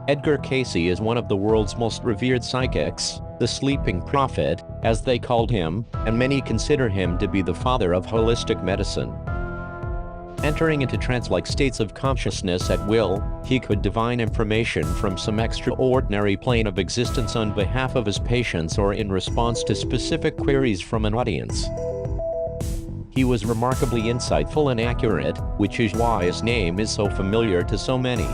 Edgar Cayce is one of the world's most revered psychics, the sleeping prophet, as they called him, and many consider him to be the father of holistic medicine. Entering into trance-like states of consciousness at will, he could divine information from some extraordinary plane of existence on behalf of his patients or in response to specific queries from an audience. He was remarkably insightful and accurate, which is why his name is so familiar to so many.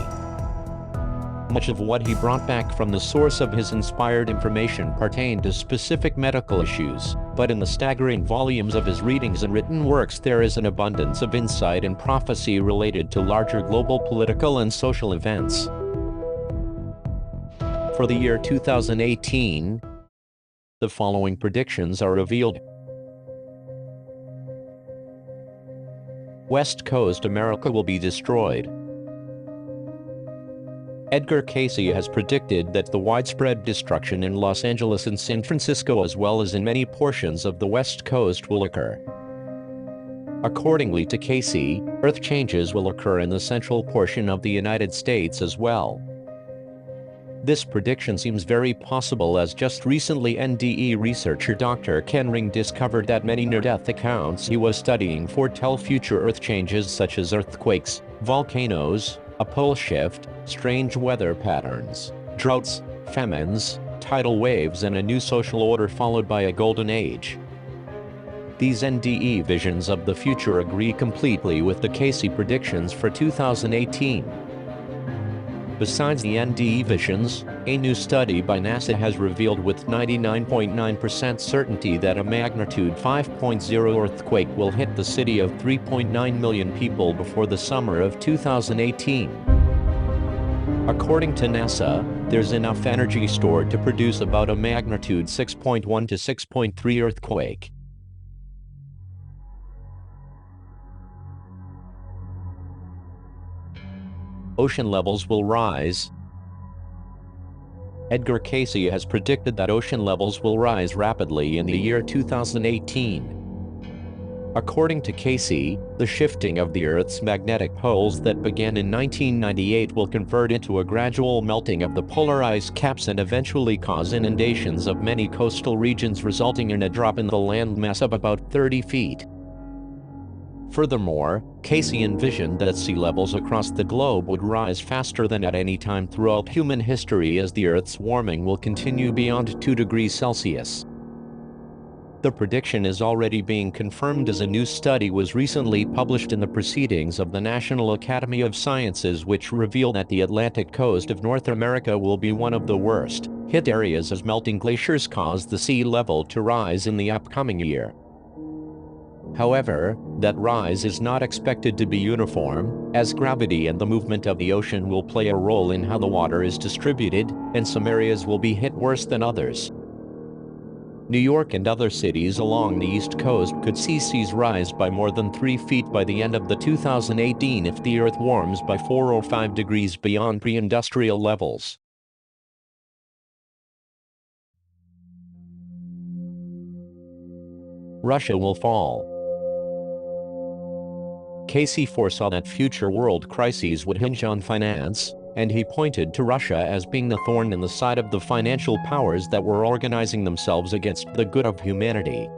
Much of what he brought back from the source of his inspired information pertained to specific medical issues, but in the staggering volumes of his readings and written works there is an abundance of insight and prophecy related to larger global political and social events. For the year 2018, the following predictions are revealed. West Coast America will be destroyed. Edgar Cayce has predicted that the widespread destruction in Los Angeles and San Francisco as well as in many portions of the West Coast will occur. Accordingly to Cayce, Earth changes will occur in the central portion of the United States as well. This prediction seems very possible as just recently NDE researcher Dr. Ken Ring discovered that many near-death accounts he was studying foretell future Earth changes such as earthquakes, volcanoes, a pole shift, strange weather patterns, droughts, famines, tidal waves and a new social order followed by a golden age. These NDE visions of the future agree completely with the Cayce predictions for 2018. Besides the NDE visions, a new study by NASA has revealed with 99.9% certainty that a magnitude 5.0 earthquake will hit the city of 3.9 million people before the summer of 2018. According to NASA, there's enough energy stored to produce about a magnitude 6.1 to 6.3 earthquake. Ocean levels will rise. Edgar Cayce has predicted that ocean levels will rise rapidly in the year 2018. According to Cayce, the shifting of the Earth's magnetic poles that began in 1998 will convert into a gradual melting of the polar ice caps and eventually cause inundations of many coastal regions, resulting in a drop in the landmass of about 30 feet. Furthermore, Cayce envisioned that sea levels across the globe would rise faster than at any time throughout human history as the Earth's warming will continue beyond 2 degrees Celsius. The prediction is already being confirmed as a new study was recently published in the Proceedings of the National Academy of Sciences, which revealed that the Atlantic coast of North America will be one of the worst hit areas as melting glaciers cause the sea level to rise in the upcoming year. However, that rise is not expected to be uniform, as gravity and the movement of the ocean will play a role in how the water is distributed, and some areas will be hit worse than others. New York and other cities along the East Coast could see seas rise by more than 3 feet by the end of the 2018 if the Earth warms by 4 or 5 degrees beyond pre-industrial levels. Russia will fall. Cayce foresaw that future world crises would hinge on finance, and he pointed to Russia as being the thorn in the side of the financial powers that were organizing themselves against the good of humanity.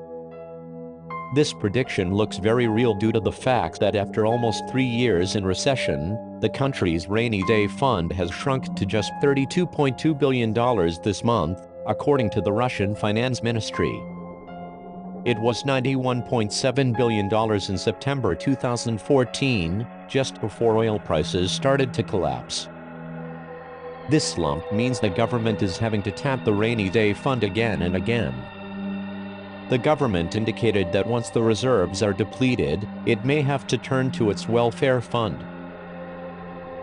This prediction looks very real due to the fact that after almost 3 years in recession, the country's rainy day fund has shrunk to just $32.2 billion this month, according to the Russian Finance Ministry. It was $91.7 billion in September 2014, just before oil prices started to collapse. This slump means the government is having to tap the rainy day fund again and again. The government indicated that once the reserves are depleted, it may have to turn to its welfare fund.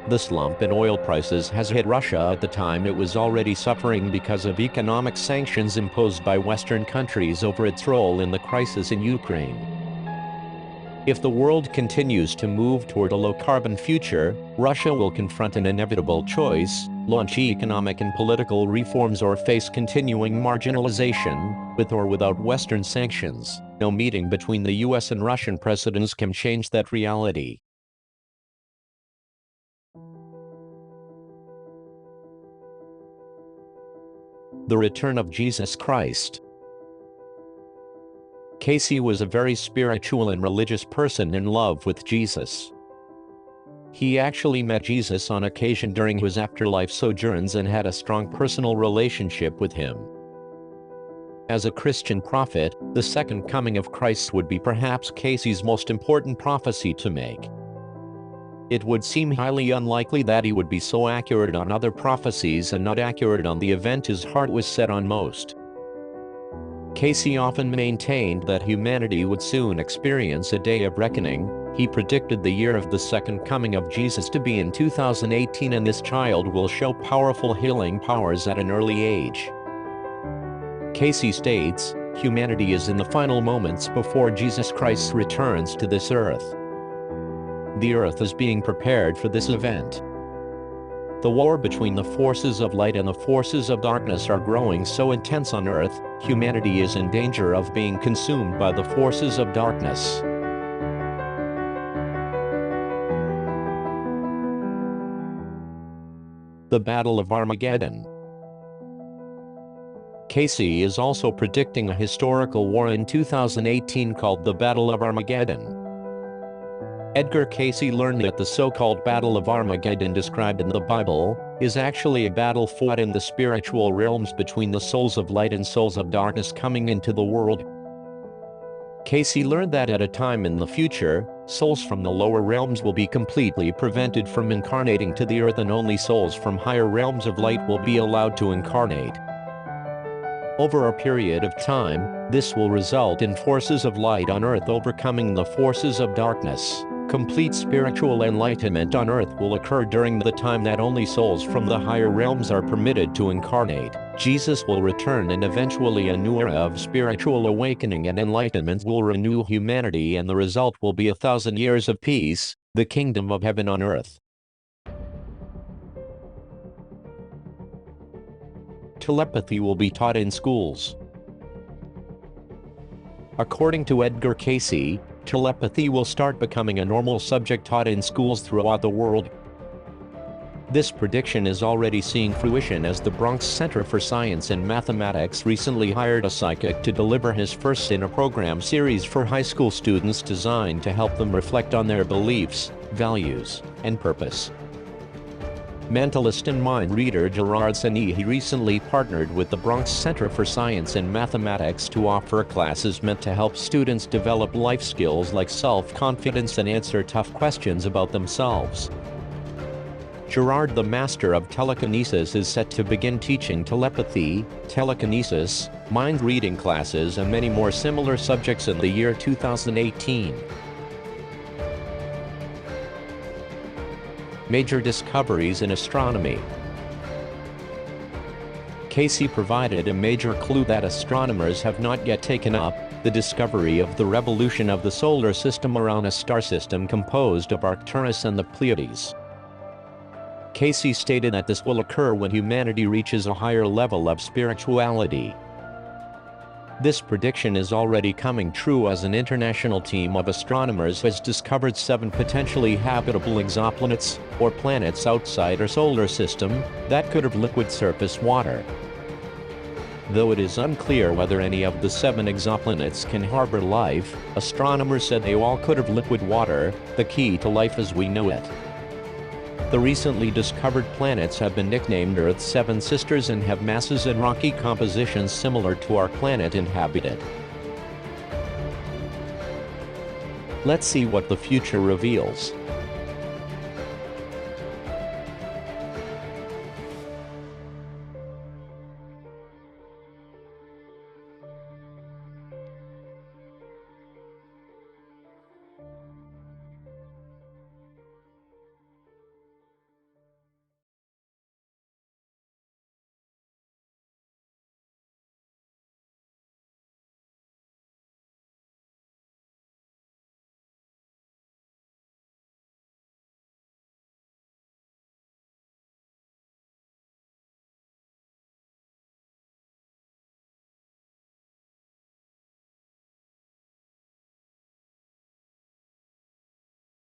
The slump in oil prices has hit Russia at the time it was already suffering because of economic sanctions imposed by Western countries over its role in the crisis in Ukraine. If the world continues to move toward a low-carbon future, Russia will confront an inevitable choice: launch economic and political reforms or face continuing marginalization, with or without Western sanctions. No meeting between the US and Russian presidents can change that reality. The return of Jesus Christ. Cayce was a very spiritual and religious person in love with Jesus. He actually met Jesus on occasion during his afterlife sojourns and had a strong personal relationship with him. As a Christian prophet, the second coming of Christ would be perhaps Cayce's most important prophecy to make. It would seem highly unlikely that he would be so accurate on other prophecies and not accurate on the event his heart was set on most. Cayce often maintained that humanity would soon experience a day of reckoning. He predicted the year of the second coming of Jesus to be in 2018, and this child will show powerful healing powers at an early age. Cayce states, humanity is in the final moments before Jesus Christ returns to this earth. The earth is being prepared for this event. The war between the forces of light and the forces of darkness are growing so intense on earth, humanity is in danger of being consumed by the forces of darkness. The Battle of Armageddon. Cayce is also predicting a historical war in 2018 called the Battle of Armageddon. Edgar Cayce learned that the so-called Battle of Armageddon described in the Bible is actually a battle fought in the spiritual realms between the souls of light and souls of darkness coming into the world. Cayce learned that at a time in the future, souls from the lower realms will be completely prevented from incarnating to the earth, and only souls from higher realms of light will be allowed to incarnate. Over a period of time, this will result in forces of light on earth overcoming the forces of darkness. Complete spiritual enlightenment on earth will occur during the time that only souls from the higher realms are permitted to incarnate. Jesus will return, and eventually a new era of spiritual awakening and enlightenment will renew humanity, and the result will be 1,000 years of peace, the kingdom of heaven on earth. Telepathy will be taught in schools. According to Edgar Cayce, telepathy will start becoming a normal subject taught in schools throughout the world. This prediction is already seeing fruition, as the Bronx Center for Science and Mathematics recently hired a psychic to deliver his first in a program series for high school students designed to help them reflect on their beliefs, values, and purpose. Mentalist and mind reader Gerard Seni recently partnered with the Bronx Center for Science and Mathematics to offer classes meant to help students develop life skills like self-confidence and answer tough questions about themselves. Gerard, the master of telekinesis, is set to begin teaching telepathy, telekinesis, mind reading classes, and many more similar subjects in the year 2018. Major discoveries in astronomy. Cayce provided a major clue that astronomers have not yet taken up: the discovery of the revolution of the solar system around a star system composed of Arcturus and the Pleiades. Cayce stated that this will occur when humanity reaches a higher level of spirituality. This prediction is already coming true, as an international team of astronomers has discovered 7 potentially habitable exoplanets, or planets outside our solar system, that could have liquid surface water. Though it is unclear whether any of the 7 exoplanets can harbor life, astronomers said they all could have liquid water, the key to life as we know it. The recently discovered planets have been nicknamed Earth's 7 Sisters and have masses and rocky compositions similar to our planet inhabited. Let's see what the future reveals.